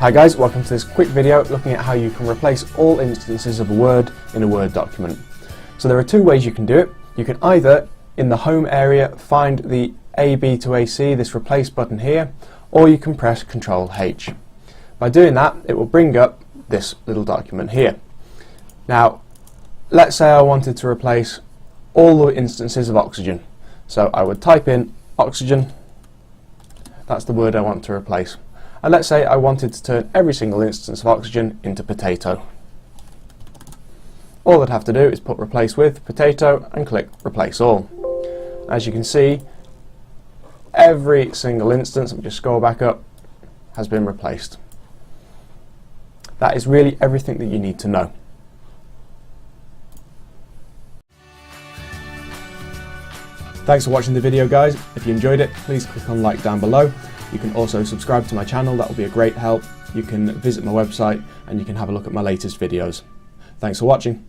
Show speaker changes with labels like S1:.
S1: Hi guys, welcome to this quick video looking at how you can replace all instances of a word in a Word document. So there are two ways you can do it. You can either, in the home area, find the AB to AC, this replace button here, or you can press Ctrl H. By doing that, it will bring up this little document here. Now, let's say I wanted to replace all the instances of oxygen. So I would type in oxygen, that's the word I want to replace. And let's say I wanted to turn every single instance of oxygen into potato. All I'd have to do is put replace with potato and click replace all. As you can see, every single instance, let me just scroll back up, has been replaced. That is really everything that you need to know. Thanks for watching the video, guys. If you enjoyed it, please click on like down below. You can also subscribe to my channel, that will be a great help. You can visit my website and you can have a look at my latest videos. Thanks for watching.